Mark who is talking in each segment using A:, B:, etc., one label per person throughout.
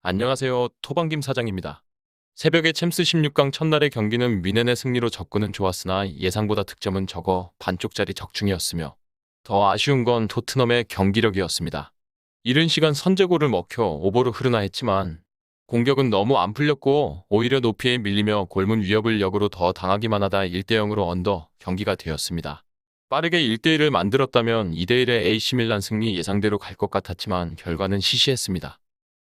A: 안녕하세요. 토방김 사장입니다. 새벽에 챔스 16강 첫날의 경기는 미넨의 승리로 접근은 좋았으나 예상보다 득점은 적어 반쪽짜리 적중이었으며 더 아쉬운 건 토트넘의 경기력이었습니다. 이른 시간 선제골을 먹혀 오버로 흐르나 했지만 공격은 너무 안 풀렸고 오히려 높이에 밀리며 골문 위협을 역으로 더 당하기만 하다 1대0으로 언더 경기가 되었습니다. 빠르게 1대1을 만들었다면 2대1의 AC밀란 승리 예상대로 갈 것 같았지만 결과는 시시했습니다.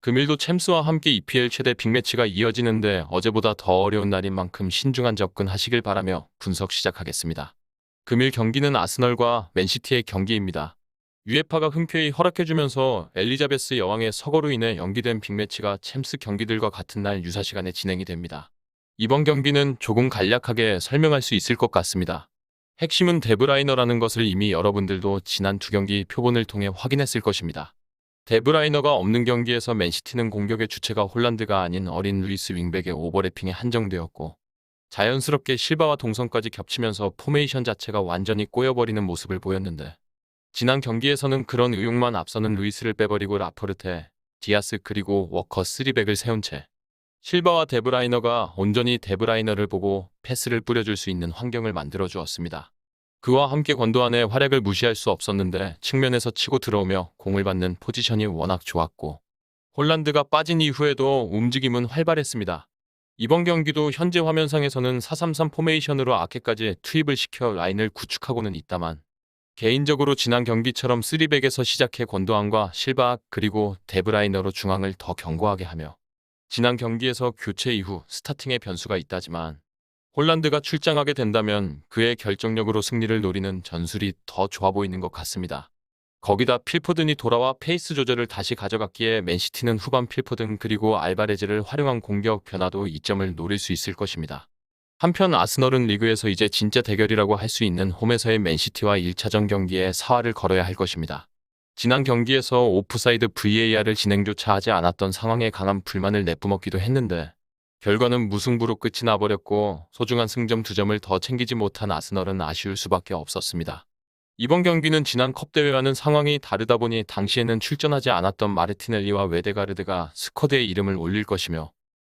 A: 금일도 챔스와 함께 EPL 최대 빅매치가 이어지는데 어제보다 더 어려운 날인 만큼 신중한 접근하시길 바라며 분석 시작하겠습니다. 금일 경기는 아스널과 맨시티의 경기입니다. UEFA가 흔쾌히 허락해주면서 엘리자베스 여왕의 서거로 인해 연기된 빅매치가 챔스 경기들과 같은 날 유사 시간에 진행이 됩니다. 이번 경기는 조금 간략하게 설명할 수 있을 것 같습니다. 핵심은 데브라이너라는 것을 이미 여러분들도 지난 두 경기 표본을 통해 확인했을 것입니다. 데브라이너가 없는 경기에서 맨시티는 공격의 주체가 홀란드가 아닌 어린 루이스 윙백의 오버래핑에 한정되었고 자연스럽게 실바와 동선까지 겹치면서 포메이션 자체가 완전히 꼬여버리는 모습을 보였는데 지난 경기에서는 그런 의욕만 앞서는 루이스를 빼버리고 라포르테, 디아스 그리고 워커 3백을 세운 채 실바와 데브라이너가 온전히 데브라이너를 보고 패스를 뿌려줄 수 있는 환경을 만들어 주었습니다. 그와 함께 권도안의 활약을 무시할 수 없었는데 측면에서 치고 들어오며 공을 받는 포지션이 워낙 좋았고 홀란드가 빠진 이후에도 움직임은 활발했습니다. 이번 경기도 현재 화면상에서는 4-3-3 포메이션으로 아케까지 투입을 시켜 라인을 구축하고는 있다만 개인적으로 지난 경기처럼 3백에서 시작해 권도안과 실바 그리고 데브라이너로 중앙을 더 견고하게 하며 지난 경기에서 교체 이후 스타팅의 변수가 있다지만 홀란드가 출장하게 된다면 그의 결정력으로 승리를 노리는 전술이 더 좋아 보이는 것 같습니다. 거기다 필포든이 돌아와 페이스 조절을 다시 가져갔기에 맨시티는 후반 필포든 그리고 알바레즈를 활용한 공격 변화도 이점을 노릴 수 있을 것입니다. 한편 아스널은 리그에서 이제 진짜 대결이라고 할 수 있는 홈에서의 맨시티와 1차전 경기에 사활을 걸어야 할 것입니다. 지난 경기에서 오프사이드 VAR을 진행조차 하지 않았던 상황에 강한 불만을 내뿜었기도 했는데 결과는 무승부로 끝이 나버렸고 소중한 승점 2점을 더 챙기지 못한 아스널은 아쉬울 수밖에 없었습니다. 이번 경기는 지난 컵대회와는 상황이 다르다 보니 당시에는 출전하지 않았던 마르티넬리와 웨데가르드가 스쿼드에 이름을 올릴 것이며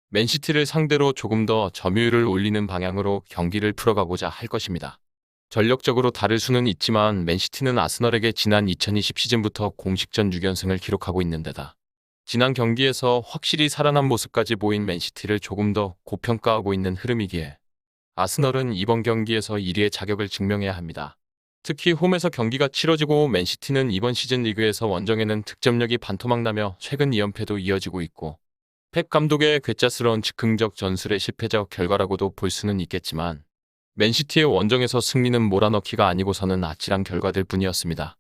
A: 맨시티를 상대로 조금 더 점유율을 올리는 방향으로 경기를 풀어가고자 할 것입니다. 전력적으로 다를 수는 있지만 맨시티는 아스널에게 지난 2020 시즌부터 공식전 6연승을 기록하고 있는 데다 지난 경기에서 확실히 살아난 모습까지 보인 맨시티를 조금 더 고평가하고 있는 흐름이기에 아스널은 이번 경기에서 1위의 자격을 증명해야 합니다. 특히 홈에서 경기가 치러지고 맨시티는 이번 시즌 리그에서 원정에는 득점력이 반토막나며 최근 2연패도 이어지고 있고 펩 감독의 괴짜스러운 즉흥적 전술의 실패적 결과라고도 볼 수는 있겠지만 맨시티의 원정에서 승리는 몰아넣기가 아니고서는 아찔한 결과들 뿐이었습니다.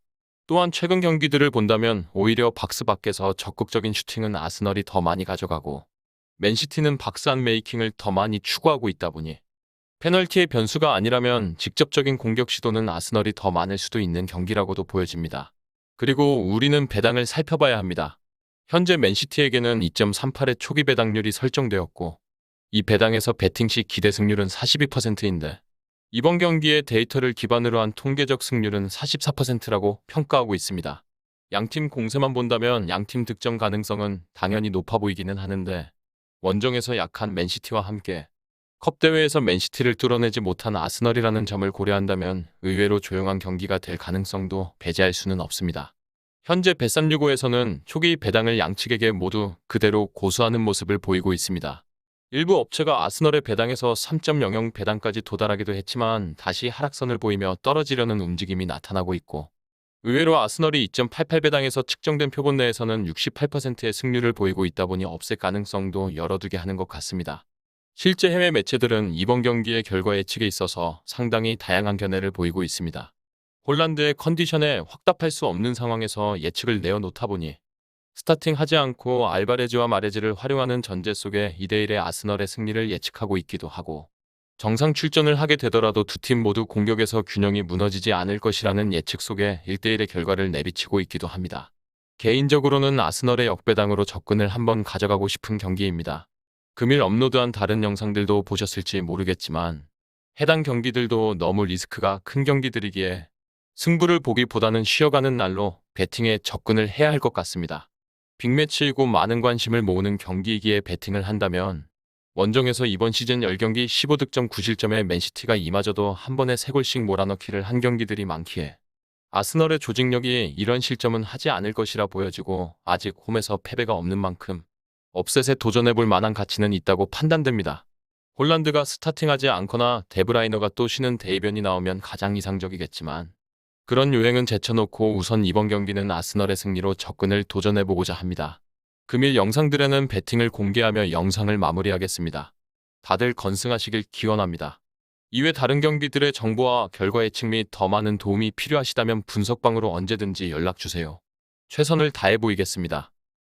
A: 또한 최근 경기들을 본다면 오히려 박스 밖에서 적극적인 슈팅은 아스널이 더 많이 가져가고 맨시티는 박스 안 메이킹을 더 많이 추구하고 있다 보니 페널티의 변수가 아니라면 직접적인 공격 시도는 아스널이 더 많을 수도 있는 경기라고도 보여집니다. 그리고 우리는 배당을 살펴봐야 합니다. 현재 맨시티에게는 2.38의 초기 배당률이 설정되었고 이 배당에서 배팅 시 기대 승률은 42%인데 이번 경기의 데이터를 기반으로 한 통계적 승률은 44%라고 평가하고 있습니다. 양팀 공세만 본다면 양팀 득점 가능성은 당연히 높아 보이기는 하는데 원정에서 약한 맨시티와 함께 컵대회에서 맨시티를 뚫어내지 못한 아스널이라는 점을 고려한다면 의외로 조용한 경기가 될 가능성도 배제할 수는 없습니다. 현재 bet365에서는 초기 배당을 양측에게 모두 그대로 고수하는 모습을 보이고 있습니다. 일부 업체가 아스널의 배당에서 3.00 배당까지 도달하기도 했지만 다시 하락선을 보이며 떨어지려는 움직임이 나타나고 있고 의외로 아스널이 2.88 배당에서 측정된 표본 내에서는 68%의 승률을 보이고 있다 보니 없앨 가능성도 열어두게 하는 것 같습니다. 실제 해외 매체들은 이번 경기의 결과 예측에 있어서 상당히 다양한 견해를 보이고 있습니다. 홀란드의 컨디션에 확답할 수 없는 상황에서 예측을 내어놓다 보니 스타팅하지 않고 알바레즈와 마레즈를 활용하는 전제 속에 2대1의 아스널의 승리를 예측하고 있기도 하고 정상 출전을 하게 되더라도 두 팀 모두 공격에서 균형이 무너지지 않을 것이라는 예측 속에 1대1의 결과를 내비치고 있기도 합니다. 개인적으로는 아스널의 역배당으로 접근을 한번 가져가고 싶은 경기입니다. 금일 업로드한 다른 영상들도 보셨을지 모르겠지만 해당 경기들도 너무 리스크가 큰 경기들이기에 승부를 보기보다는 쉬어가는 날로 배팅에 접근을 해야 할 것 같습니다. 빅매치이고 많은 관심을 모으는 경기이기에 베팅을 한다면 원정에서 이번 시즌 10경기 15득점 9실점의 맨시티가 이마저도 한 번에 3골씩 몰아넣기를 한 경기들이 많기에 아스널의 조직력이 이런 실점은 하지 않을 것이라 보여지고 아직 홈에서 패배가 없는 만큼 업셋에 도전해볼 만한 가치는 있다고 판단됩니다. 홀란드가 스타팅하지 않거나 데브라이너가 또 쉬는 대이변이 나오면 가장 이상적이겠지만 그런 요행은 제쳐놓고 우선 이번 경기는 아스널의 승리로 접근을 도전해보고자 합니다. 금일 영상들에는 배팅을 공개하며 영상을 마무리하겠습니다. 다들 건승하시길 기원합니다. 이외 다른 경기들의 정보와 결과 예측 및 더 많은 도움이 필요하시다면 분석방으로 언제든지 연락주세요. 최선을 다해 보이겠습니다.